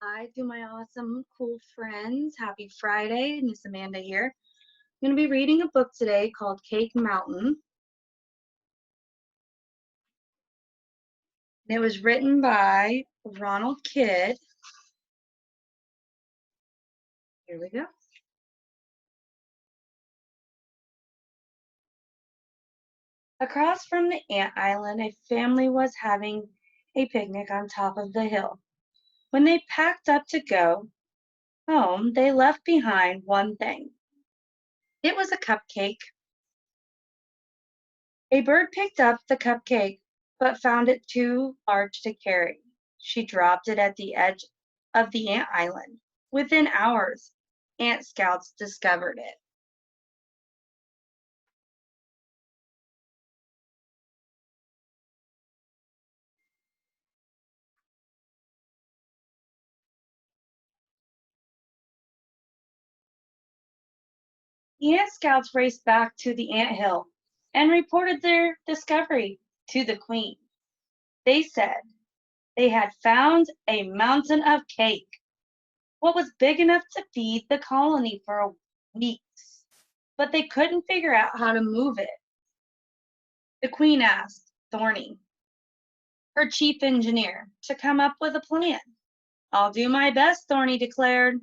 Hi to my awesome, cool friends. Happy Friday. Miss Amanda here. I'm going to be reading a book today called Cake Mountain. It was written by Ronald Kidd. Here we go. Across from the ant island, a family was having a picnic on top of the hill. When they packed up to go home, they left behind one thing. It was a cupcake. A bird picked up the cupcake, but found it too large to carry. She dropped it at the edge of the ant island. Within hours, ant scouts discovered it. The ant scouts raced back to the ant hill and reported their discovery to the queen. They said they had found a mountain of cake, what was big enough to feed the colony for weeks, but they couldn't figure out how to move it. The queen asked Thorny, her chief engineer, to come up with a plan. I'll do my best, Thorny declared,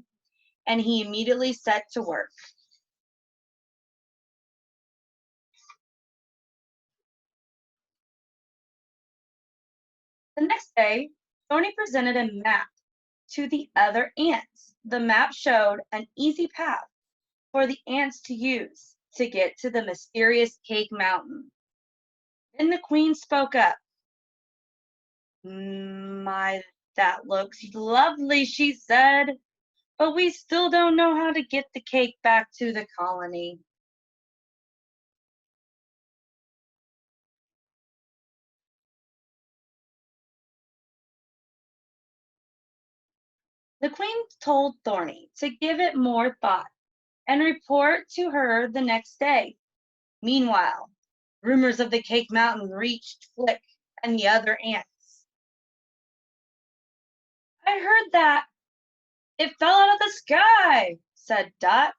and he immediately set to work. The next day, Thorny presented a map to the other ants. The map showed an easy path for the ants to use to get to the mysterious Cake Mountain. Then the queen spoke up. My, that looks lovely, she said, but we still don't know how to get the cake back to the colony. The queen told Thorny to give it more thought and report to her the next day. Meanwhile, rumors of the Cake Mountain reached Flick and the other ants. I heard that it fell out of the sky, said Dot.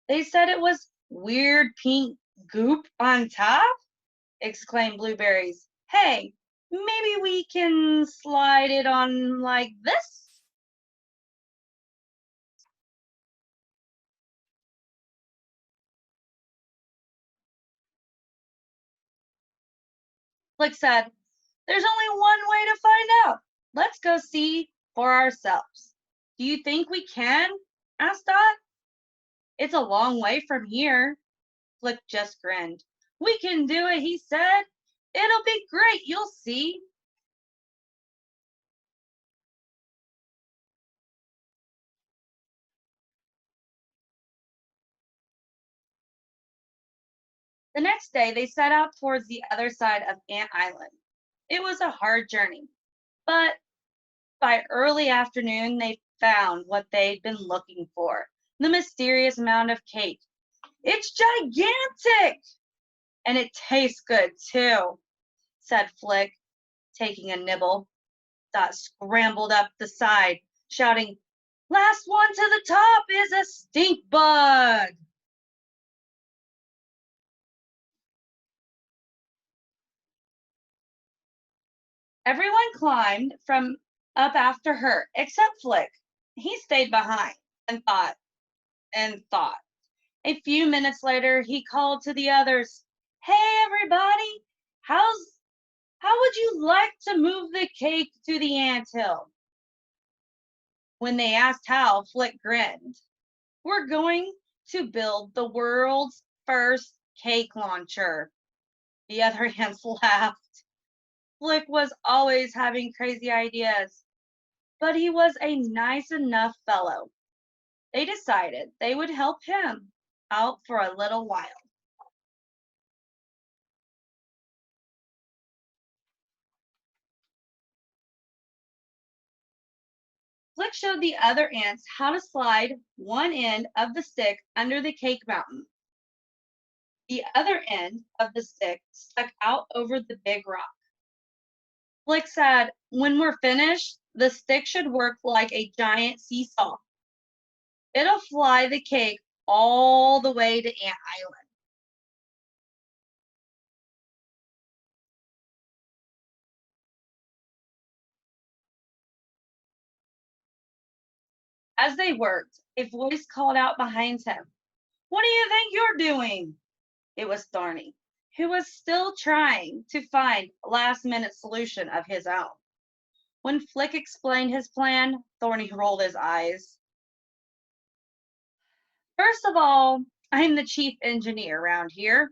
They said it was weird pink goop on top, exclaimed Blueberries. Hey, maybe we can slide it on like this? Flick said, there's only one way to find out. Let's go see for ourselves. Do you think we can? Asked Dot. It's a long way from here. Flick just grinned. We can do it, he said. It'll be great, you'll see. The next day, they set out towards the other side of Ant Island. It was a hard journey, but by early afternoon, they found what they'd been looking for, the mysterious mound of cake. It's gigantic! And it tastes good, too, said Flick, taking a nibble. Dot scrambled up the side, shouting, last one to the top is a stink bug! Everyone climbed from up after her, except Flick. He stayed behind and thought and thought. A few minutes later, he called to the others, hey, everybody, how would you like to move the cake to the anthill? When they asked how, Flick grinned. We're going to build the world's first cake launcher. The other ants laughed. Flick was always having crazy ideas, but he was a nice enough fellow. They decided they would help him out for a little while. Flick showed the other ants how to slide one end of the stick under the cake mountain. The other end of the stick stuck out over the big rock. Flick said, when we're finished, The stick should work like a giant seesaw. It'll fly the cake all the way to Ant Island. As they worked, a voice called out behind him, "What do you think you're doing?" It was Thorny, who was still trying to find a last-minute solution of his own. When Flick explained his plan, Thorny rolled his eyes. "First of all, I'm the chief engineer around here.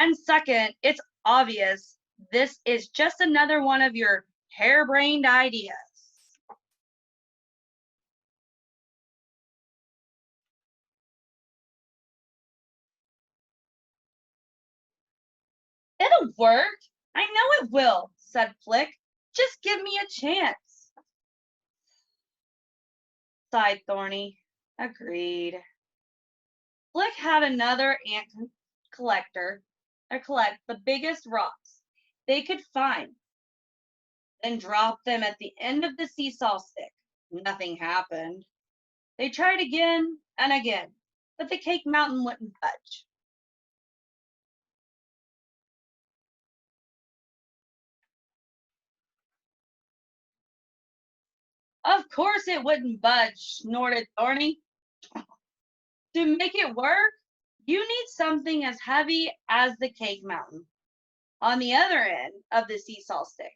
And second, it's obvious this is just another one of your harebrained ideas." "It'll work. I know it will," said Flick. "Just give me a chance." Sighed Thorny. Agreed. Flick had another ant collector collect the biggest rocks they could find, then drop them at the end of the seesaw stick. Nothing happened. They tried again and again, but the cake mountain wouldn't budge. "Of course it wouldn't budge," snorted Thorny. "To make it work, you need something as heavy as the cake mountain on the other end of the seesaw stick.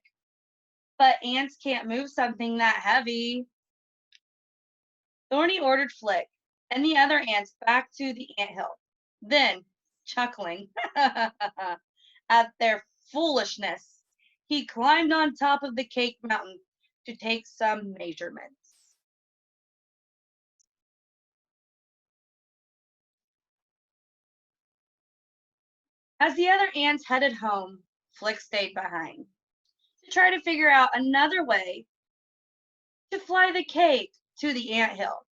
But ants can't move something that heavy." Thorny ordered Flick and the other ants back to the anthill. Then, chuckling at their foolishness, he climbed on top of the cake mountain to take some measurements. As the other ants headed home, Flick stayed behind to try to figure out another way to fly the cake to the anthill.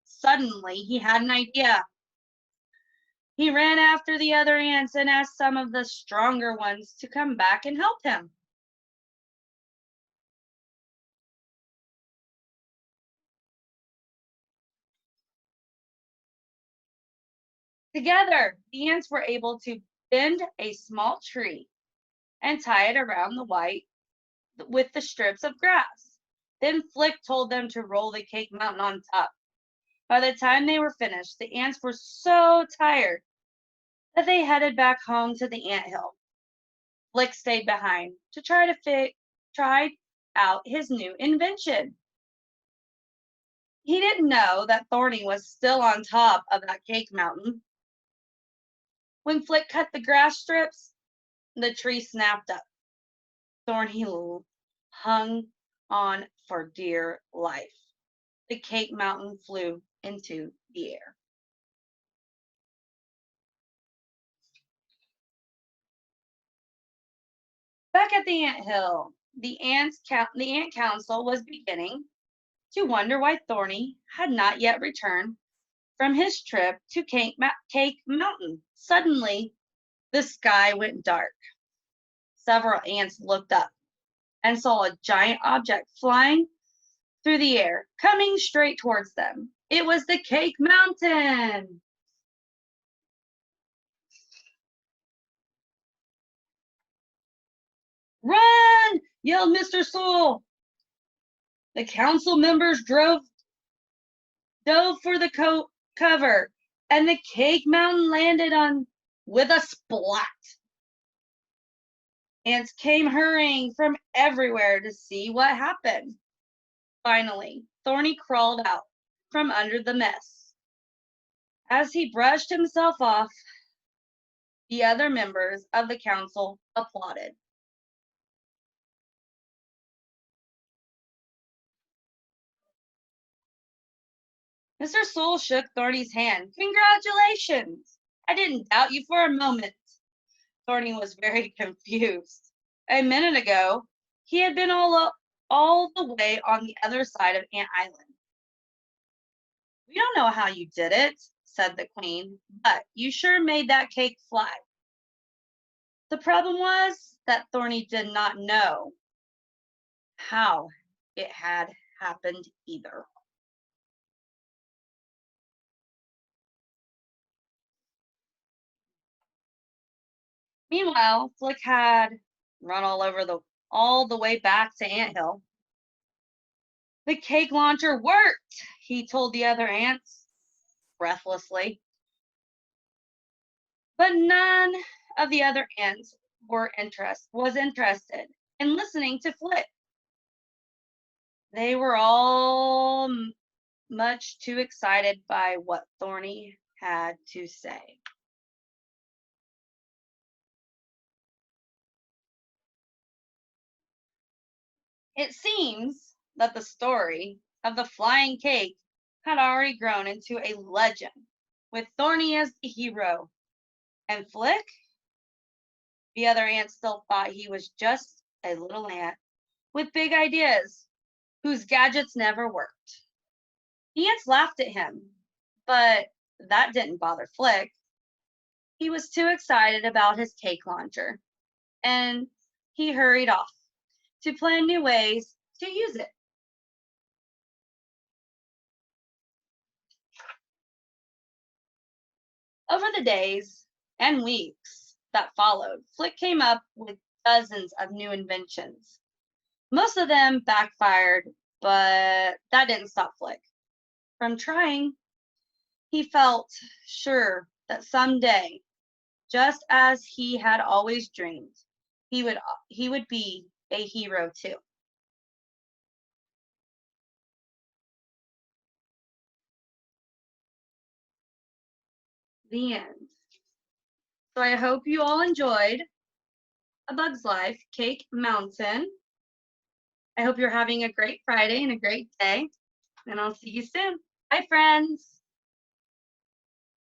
Suddenly, he had an idea. He ran after the other ants and asked some of the stronger ones to come back and help him. Together, the ants were able to bend a small tree and tie it around the white with the strips of grass. Then Flick told them to roll the cake mountain on top. By the time they were finished, the ants were so tired that they headed back home to the anthill. Flick stayed behind to try out his new invention. He didn't know that Thorny was still on top of that cake mountain. When Flick cut the grass strips, the tree snapped up. Thorny hung on for dear life. The cake mountain flew into the air. Back at the ant hill, the ant council was beginning to wonder why Thorny had not yet returned from his trip to Cake Mountain. Suddenly, the sky went dark. Several ants looked up and saw a giant object flying through the air, coming straight towards them. It was the Cake Mountain. "Run!" yelled Mr. Sewell. The council members dove for the cover, and the cake mountain landed on with a splat. Ants came hurrying from everywhere to see what happened. Finally, Thorny crawled out from under the mess. As he brushed himself off, the other members of the council applauded. Mr. Sewell shook Thorny's hand. "Congratulations! I didn't doubt you for a moment." Thorny was very confused. A minute ago, he had been all the way on the other side of Ant Island. "We don't know how you did it," said the queen, "but you sure made that cake fly." The problem was that Thorny did not know how it had happened either. Meanwhile, Flick had run all the way back to Anthill. The cake launcher worked, he told the other ants breathlessly. But none of the other ants was interested in listening to Flick. They were all much too excited by what Thorny had to say. It seems that the story of the flying cake had already grown into a legend, with Thorny as the hero. And Flick, the other ants still thought he was just a little ant with big ideas whose gadgets never worked. The ants laughed at him, but that didn't bother Flick. He was too excited about his cake launcher, and he hurried off to plan new ways to use it. Over the days and weeks that followed, Flick came up with dozens of new inventions. Most of them backfired, but that didn't stop Flick from trying. He felt sure that someday, just as he had always dreamed, he would be a hero too. The end. So I hope you all enjoyed A Bug's Life, Cake Mountain. I hope you're having a great Friday and a great day, and I'll see you soon. Bye, friends.